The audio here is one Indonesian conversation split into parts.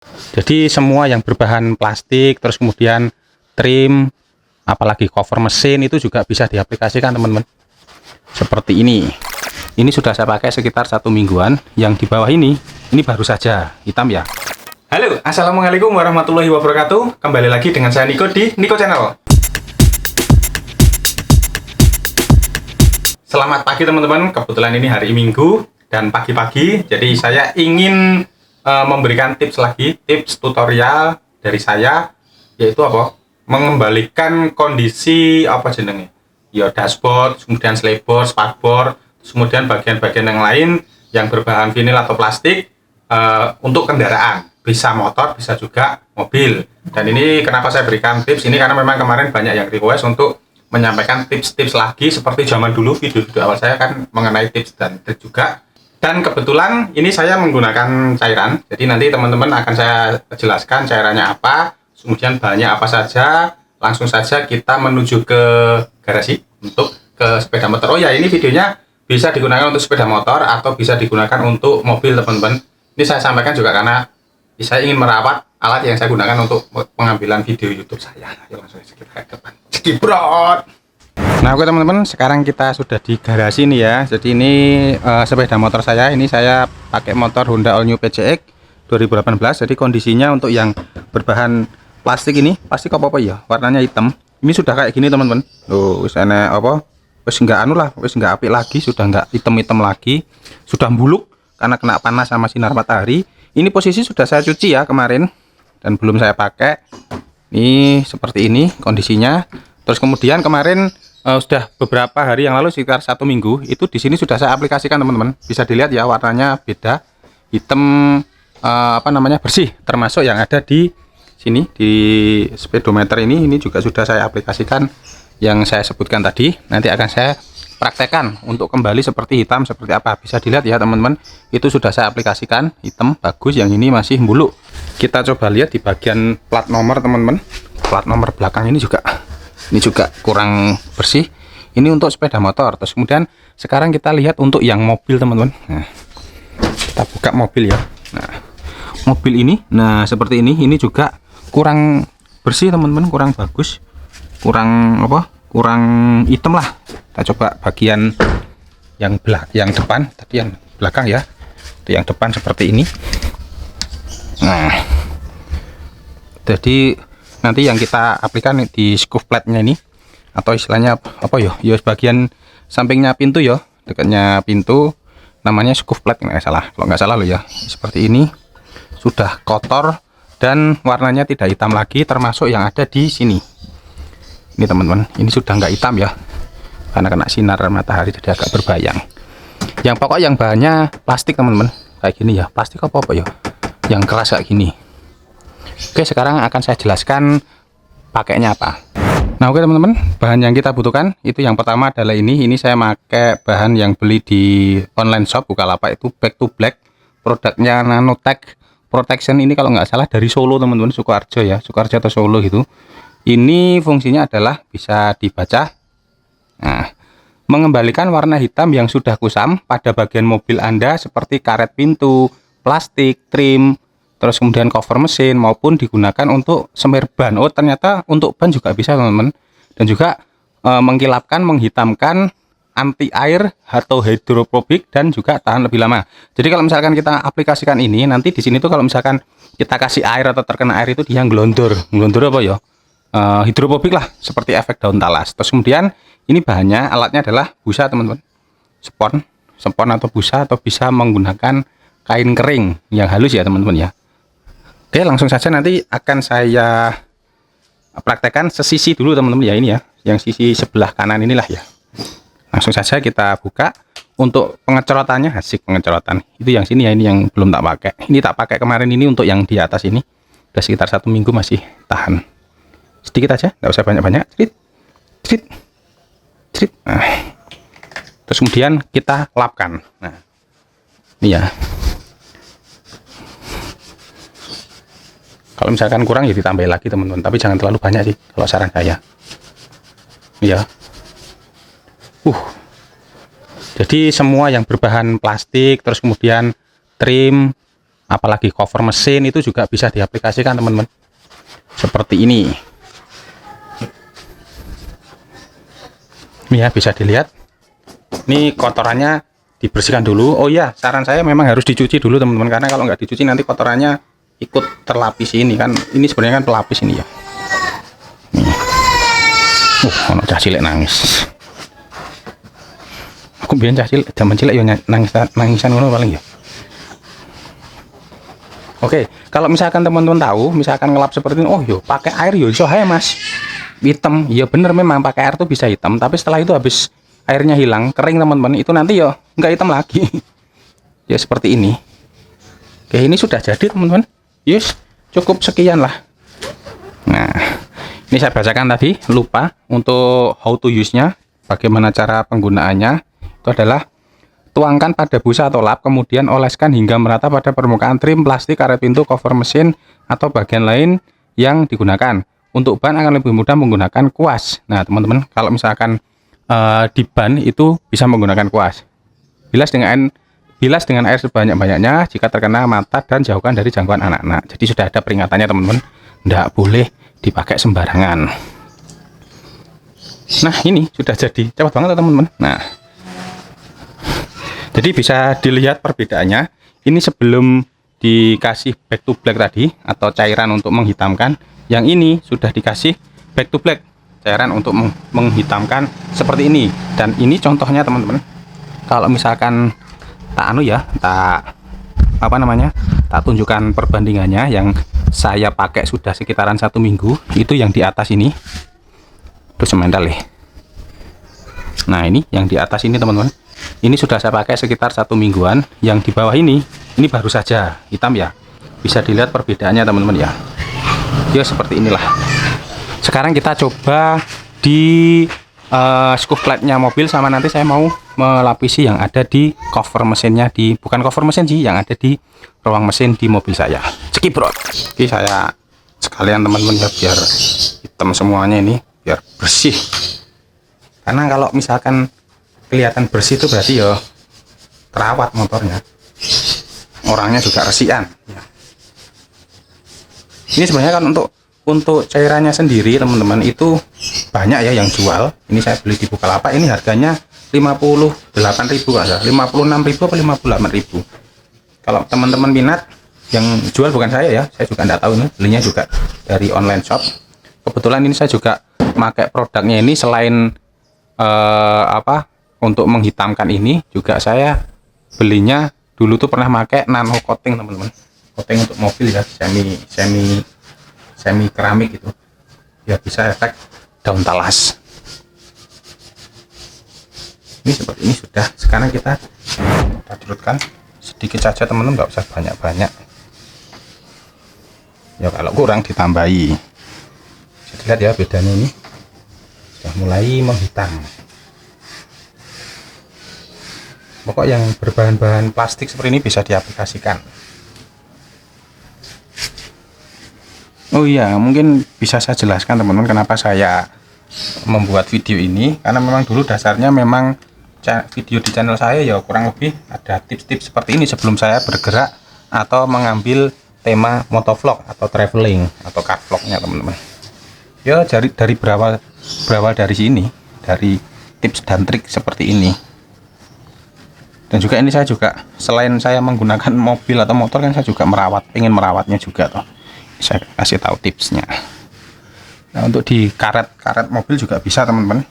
Jadi semua yang berbahan plastik, terus kemudian trim, apalagi cover mesin itu juga bisa diaplikasikan teman-teman. Seperti ini. Ini sudah saya pakai sekitar 1 mingguan. Yang di bawah ini baru saja hitam ya. Halo, assalamualaikum warahmatullahi wabarakatuh. Kembali lagi dengan saya Niko di Niko Channel. Selamat pagi teman-teman. Kebetulan ini hari Minggu dan pagi-pagi, jadi saya ingin memberikan tips lagi, tips tutorial dari saya, yaitu apa? Mengembalikan kondisi apa jenenge? Ya dashboard, kemudian slideboard, sparkboard, kemudian bagian-bagian yang lain yang berbahan vinil atau plastik untuk kendaraan, bisa motor, bisa juga mobil. Dan ini kenapa saya berikan tips ini, karena memang kemarin banyak yang request untuk menyampaikan tips-tips lagi seperti zaman dulu, video-video awal saya kan mengenai tips dan trik juga. Dan kebetulan ini saya menggunakan cairan, jadi nanti teman-teman akan saya jelaskan cairannya apa, kemudian bahannya apa saja. Langsung saja kita menuju ke garasi untuk ke sepeda motor. Oh ya, ini videonya bisa digunakan untuk sepeda motor atau bisa digunakan untuk mobil teman-teman. Ini saya sampaikan juga karena saya ingin merawat alat yang saya gunakan untuk pengambilan video YouTube saya. Ayo langsung kita ke depan. Cekibrot. Nah oke teman-teman, sekarang kita sudah di garasi nih ya. Jadi ini sepeda motor saya. Ini saya pakai motor Honda All New PCX 2018. Jadi kondisinya untuk yang berbahan plastik ini, plastik apa ya? Warnanya hitam. Ini sudah kayak gini teman-teman. Loh, wis enek apa? Wis enggak anu lah, wis enggak apik lagi, sudah enggak hitam-hitam lagi. Sudah buluk karena kena panas sama sinar matahari. Ini posisi sudah saya cuci ya kemarin dan belum saya pakai. Ini seperti ini kondisinya. Terus kemudian kemarin sudah beberapa hari yang lalu, sekitar 1 minggu, itu di sini sudah saya aplikasikan teman-teman. Bisa dilihat ya, warnanya beda, hitam bersih, termasuk yang ada di sini di speedometer ini juga sudah saya aplikasikan yang saya sebutkan tadi. Nanti akan saya praktekkan untuk kembali seperti hitam seperti apa. Bisa dilihat ya teman-teman, itu sudah saya aplikasikan hitam bagus, yang ini masih buluk. Kita coba lihat di bagian plat nomor teman-teman. Plat nomor belakang ini juga kurang bersih. Ini untuk sepeda motor. Terus kemudian sekarang kita lihat untuk yang mobil teman-teman. Nah, kita buka mobil ya. Nah, mobil ini, nah seperti ini juga kurang bersih teman-teman, kurang bagus, kurang hitam lah. Kita coba bagian yang depan, tadi yang belakang ya. Itu yang depan seperti ini. Nah, jadi nanti yang kita aplikasikan di skuf platnya ini, atau istilahnya apa ya bagian sampingnya pintu ya, dekatnya pintu, namanya skuf plat kalau nggak salah loh ya. Seperti ini sudah kotor dan warnanya tidak hitam lagi, termasuk yang ada di sini. Ini teman-teman, ini sudah nggak hitam ya, karena kena sinar matahari jadi agak berbayang. Yang pokok yang bahannya plastik teman-teman, kayak gini ya, plastik apa ya, yang keras kayak gini. Oke, sekarang akan saya jelaskan pakainya apa. Nah oke teman-teman, bahan yang kita butuhkan itu yang pertama adalah ini saya pakai bahan yang beli di online shop Bukalapak, itu Back to Black, produknya Nanotech Protection. Ini kalau nggak salah dari Solo teman-teman, Sukoharjo ya, Sukoharjo atau Solo gitu. Ini fungsinya adalah bisa dibaca, nah, mengembalikan warna hitam yang sudah kusam pada bagian mobil Anda seperti karet pintu, plastik, trim, terus kemudian cover mesin, maupun digunakan untuk semir ban. Oh ternyata untuk ban juga bisa teman-teman. Dan juga mengkilapkan, menghitamkan, anti air atau hidrofobik, dan juga tahan lebih lama. Jadi kalau misalkan kita aplikasikan ini, nanti di sini tuh kalau misalkan kita kasih air atau terkena air itu dia ngelondor apa ya, hidrofobik lah, seperti efek daun talas. Terus kemudian ini bahannya, alatnya adalah busa teman-teman, spon atau busa, atau bisa menggunakan kain kering yang halus ya teman-teman ya. Oke, langsung saja nanti akan saya praktekkan sesisi dulu teman-teman ya, ini ya, yang sisi sebelah kanan inilah ya. Langsung saja kita buka. Untuk pengecorotannya, asik pengecorotan. Itu yang sini ya, ini yang belum tak pakai. Ini tak pakai kemarin, ini untuk yang di atas ini. Udah sekitar 1 minggu masih tahan. Sedikit aja, nggak usah banyak-banyak. Cerit. Nah. Terus kemudian kita lapkan. Nah, ini ya. Kalau misalkan kurang ya ditambahin lagi teman-teman, tapi jangan terlalu banyak sih kalau saran saya. Ya. Jadi semua yang berbahan plastik, terus kemudian trim, apalagi cover mesin itu juga bisa diaplikasikan teman-teman. Seperti ini ya, bisa dilihat ini kotorannya dibersihkan dulu. Oh ya, saran saya memang harus dicuci dulu teman-teman, karena kalau nggak dicuci nanti kotorannya ikut terlapis ini kan. Ini sebenarnya kan pelapis ini ya. Nih. Ono cah cilik nangis. Aku biyen cah cilik zaman cilik ya nangisan ngono paling ya. Oke, kalau misalkan teman-teman tahu, misalkan ngelap seperti ini, oh yo pakai air yo iso ae Mas. Hitam, ya bener memang pakai air tuh bisa hitam, tapi setelah itu habis airnya hilang, kering teman-teman, itu nanti yo nggak hitam lagi. Ya seperti ini. Oke, ini sudah jadi teman-teman. Yes, cukup sekian lah. Nah, ini saya bacakan tadi, lupa untuk how to use-nya, bagaimana cara penggunaannya. Itu adalah tuangkan pada busa atau lap, kemudian oleskan hingga merata pada permukaan trim, plastik, karet pintu, cover mesin, atau bagian lain yang digunakan. Untuk ban akan lebih mudah menggunakan kuas. Nah, teman-teman, kalau misalkan di ban itu bisa menggunakan kuas. Bilas dengan air sebanyak-banyaknya, jika terkena mata dan jauhkan dari jangkauan anak-anak. Jadi sudah ada peringatannya teman-teman, tidak boleh dipakai sembarangan. Nah, ini sudah jadi, cepat banget teman-teman. Nah, jadi bisa dilihat perbedaannya. Ini sebelum dikasih back to black tadi atau cairan untuk menghitamkan, yang ini sudah dikasih back to black, cairan untuk menghitamkan seperti ini. Dan ini contohnya teman-teman. Kalau misalkan tak tak tunjukkan perbandingannya, yang saya pakai sudah sekitaran 1 minggu, itu yang di atas ini terus semental ya. Nah, ini yang di atas ini teman-teman, ini sudah saya pakai sekitar 1 mingguan. Yang di bawah ini baru saja hitam ya. Bisa dilihat perbedaannya teman-teman ya. Ya seperti inilah. Sekarang kita coba di scuff plate-nya mobil, sama nanti saya mau melapisi yang ada di cover mesinnya, bukan cover mesin sih, yang ada di ruang mesin di mobil saya. Cekibrot. Oke, saya sekalian teman-teman ya, biar hitam semuanya ini, biar bersih. Karena kalau misalkan kelihatan bersih itu berarti ya terawat motornya, orangnya juga resian ya. Ini sebenarnya kan untuk cairannya sendiri teman-teman itu banyak ya yang jual. Ini saya beli di Bukalapak, ini harganya 58.000 aja, 56.000 apa 58.000. Kalau teman-teman minat, yang jual bukan saya ya, saya juga tidak tahu, ini belinya juga dari online shop. Kebetulan ini saya juga pakai produknya ini, selain untuk menghitamkan ini juga saya belinya dulu tuh pernah pakai nano coating teman-teman, coating untuk mobil ya, semi keramik itu ya, bisa efek daun talas. Ini seperti ini sudah. Sekarang kita curutkan sedikit saja teman-teman, nggak usah banyak-banyak ya, kalau kurang ditambahi. Bisa lihat ya bedanya, ini sudah mulai menghitam. Pokok yang berbahan-bahan plastik seperti ini bisa diaplikasikan. Oh iya, mungkin bisa saya jelaskan teman-teman kenapa saya membuat video ini, karena memang dulu dasarnya memang video di channel saya ya kurang lebih ada tips-tips seperti ini sebelum saya bergerak atau mengambil tema motovlog atau traveling atau car vlognya teman-teman. Ya dari berawal dari sini, dari tips dan trik seperti ini. Dan juga ini saya juga, selain saya menggunakan mobil atau motor kan, saya juga ingin merawatnya juga toh. Saya kasih tahu tipsnya. Nah, untuk di karet mobil juga bisa teman-teman.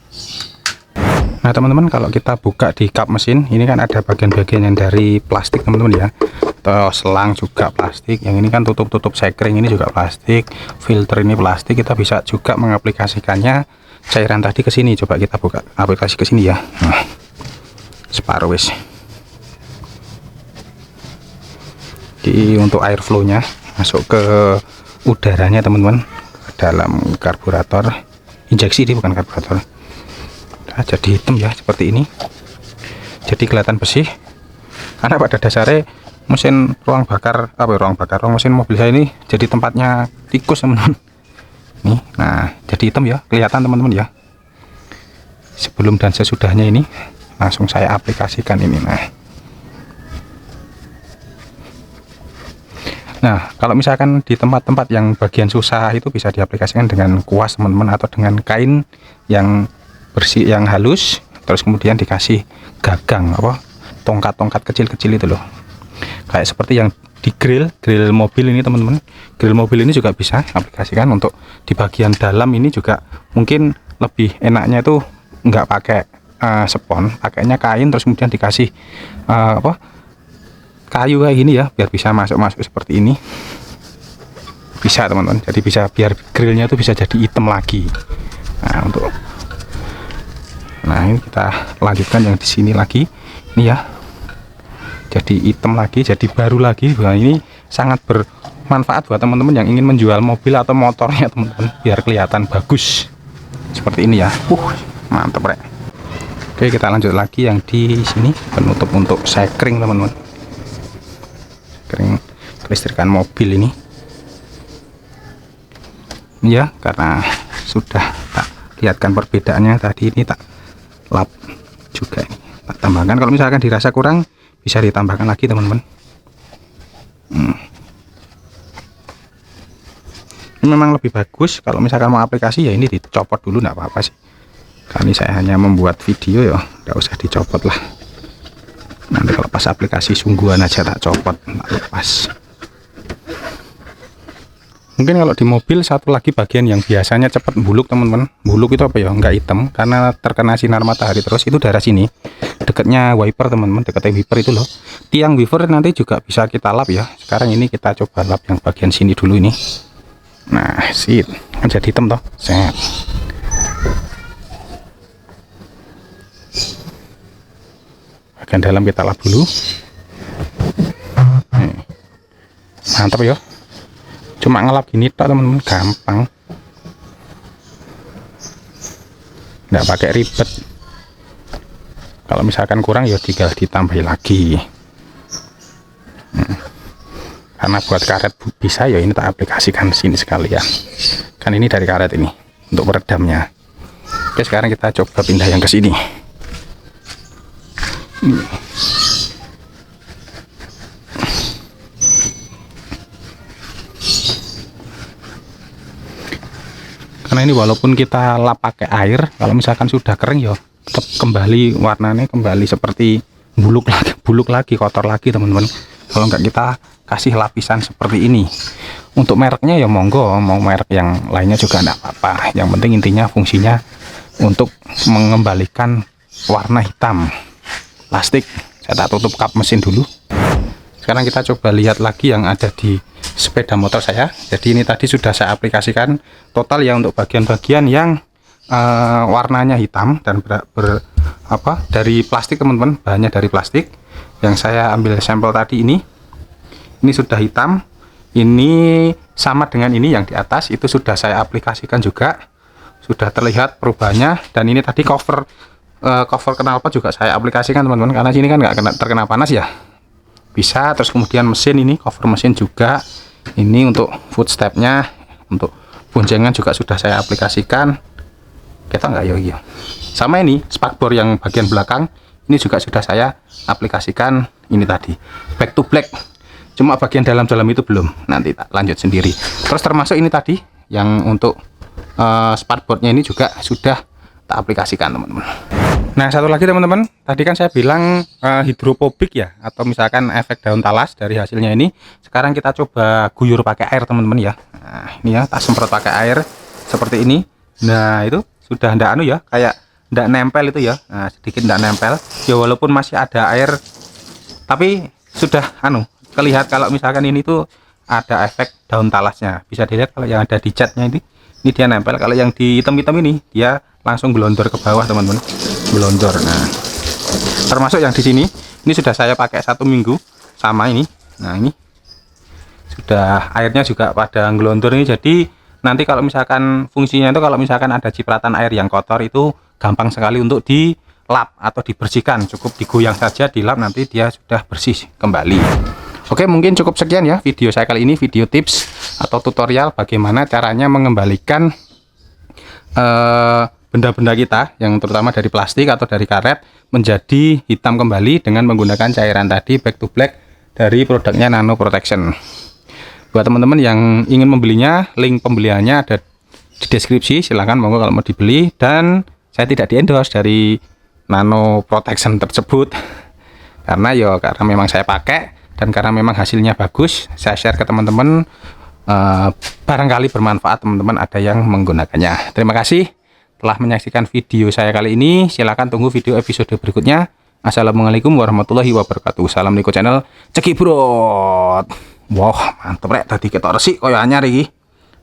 Nah teman-teman, kalau kita buka di kap mesin ini kan ada bagian-bagian yang dari plastik teman-teman ya, atau selang juga plastik. Yang ini kan tutup sekring ini juga plastik, filter ini plastik. Kita bisa juga mengaplikasikannya cairan tadi ke sini. Coba kita buka aplikasi ke sini ya. Nah, separuh wis. Jadi untuk air flow-nya masuk ke udaranya teman-teman, ke dalam karburator, injeksi ini bukan karburator. Nah, jadi hitam ya seperti ini, jadi kelihatan bersih. Karena pada dasarnya mesin ruang bakar mesin mobil saya ini jadi tempatnya tikus teman-teman. Nih, nah jadi hitam ya, kelihatan teman-teman ya. Sebelum dan sesudahnya ini langsung saya aplikasikan ini. Nah Nah, kalau misalkan di tempat-tempat yang bagian susah itu bisa diaplikasikan dengan kuas teman-teman, atau dengan kain yang bersih, yang halus, terus kemudian dikasih gagang apa, tongkat-tongkat kecil-kecil itu loh, kayak seperti yang di grill mobil ini teman-teman. Grill mobil ini juga bisa aplikasikan untuk di bagian dalam ini juga. Mungkin lebih enaknya itu nggak pakai spon, pakainya kain, terus kemudian dikasih kayu kayak gini ya, biar bisa masuk seperti ini. Bisa teman-teman, jadi bisa, biar grillnya itu bisa jadi hitam lagi. Nah ini kita lanjutkan yang di sini lagi, ini ya, jadi hitam lagi, jadi baru lagi. Nah, ini sangat bermanfaat buat teman-teman yang ingin menjual mobil atau motornya teman-teman, biar kelihatan bagus seperti ini ya. Mantap rek. Oke, kita lanjut lagi yang di sini, penutup untuk sekring teman-teman, sekring kelistrikan mobil ini ya. Karena sudah tak lihatkan perbedaannya tadi, ini tak lap juga, ini tak tambahkan. Kalau misalkan dirasa kurang bisa ditambahkan lagi teman-teman. Ini memang lebih bagus kalau misalkan mau aplikasi ya, ini dicopot dulu, nggak apa-apa sih. Kali saya hanya membuat video ya, nggak usah dicopot lah. Nanti kalau pas aplikasi sungguhan aja tak copot, tak lepas. Mungkin kalau di mobil satu lagi bagian yang biasanya cepat buluk teman-teman. Buluk itu apa ya, nggak hitam karena terkena sinar matahari terus, itu daerah sini dekatnya wiper teman-teman, dekatnya wiper itu loh. Tiang wiper nanti juga bisa kita lap ya. Sekarang ini kita coba lap yang bagian sini dulu ini. Nah sip, kan jadi hitam toh. Set. Bagian dalam kita lap dulu. Mantap ya, cuma ngelap gini tok teman-teman, gampang, nggak pakai ribet. Kalau misalkan kurang ya tinggal ditambahin lagi. Karena buat karet bisa ya, ini tak aplikasikan sini sekalian, kan ini dari karet ini untuk peredamnya. Oke, sekarang kita coba pindah yang ke sini. Karena ini walaupun kita lap pakai air, kalau misalkan sudah kering ya tetap kembali warnanya kembali seperti buluk lagi, kotor lagi teman-teman. Kalau enggak kita kasih lapisan seperti ini. Untuk mereknya ya monggo, mau merek yang lainnya juga enggak apa-apa. Yang penting intinya fungsinya untuk mengembalikan warna hitam plastik. Saya tak tutup kap mesin dulu. Sekarang kita coba lihat lagi yang ada di sepeda motor saya. Jadi ini tadi sudah saya aplikasikan total ya untuk bagian-bagian yang warnanya hitam dan dari plastik teman-teman, bahannya dari plastik. Yang saya ambil sampel tadi ini sudah hitam. Ini sama dengan ini yang di atas, itu sudah saya aplikasikan juga, sudah terlihat perubahannya. Dan ini tadi cover knalpot juga saya aplikasikan teman-teman, karena sini kan nggak terkena panas ya, bisa. Terus kemudian mesin ini, cover mesin juga, ini untuk footstepnya, untuk boncengan juga sudah saya aplikasikan. Kita nggak ya, sama ini spakbor yang bagian belakang ini juga sudah saya aplikasikan. Ini tadi back to black, cuma bagian dalam itu belum, nanti tak lanjut sendiri. Terus termasuk ini tadi yang untuk spakbornya ini juga sudah tak aplikasikan teman-teman. Nah satu lagi teman-teman, tadi kan saya bilang hidrophobic ya, atau misalkan efek daun talas dari hasilnya ini. Sekarang kita coba guyur pakai air teman-teman ya. Nah ini ya, tak semprot pakai air seperti ini. Nah itu sudah ndak ya, kayak ndak nempel itu ya. Nah sedikit ndak nempel ya, walaupun masih ada air, tapi sudah kelihatan kalau misalkan ini tuh ada efek daun talasnya. Bisa dilihat kalau yang ada di catnya ini dia nempel. Kalau yang di hitam-hitam ini dia langsung gelondor ke bawah teman-teman, gelondor. Nah termasuk yang di sini, ini sudah saya pakai 1 minggu sama ini. Nah ini sudah airnya juga pada gelondor ini. Jadi nanti kalau misalkan fungsinya itu, kalau misalkan ada cipratan air yang kotor itu gampang sekali untuk dilap atau dibersihkan. Cukup digoyang saja, dilap, nanti dia sudah bersih kembali. Oke, mungkin cukup sekian ya video saya kali ini, video tips atau tutorial bagaimana caranya mengembalikan benda-benda kita yang terutama dari plastik atau dari karet menjadi hitam kembali dengan menggunakan cairan tadi back to black dari produknya Nano Protection. Buat teman-teman yang ingin membelinya, link pembeliannya ada di deskripsi, silahkan monggo kalau mau dibeli. Dan saya tidak di-endorse dari nano protection tersebut karena memang saya pakai dan karena memang hasilnya bagus, saya share ke teman-teman. Barangkali bermanfaat teman-teman ada yang menggunakannya. Terima kasih telah menyaksikan video saya kali ini. Silahkan tunggu video episode berikutnya. Assalamualaikum warahmatullahi wabarakatuh. Salam Niko channel Cekibrot. Wah, mantep rek, tadi ketok resik koyo anyar iki.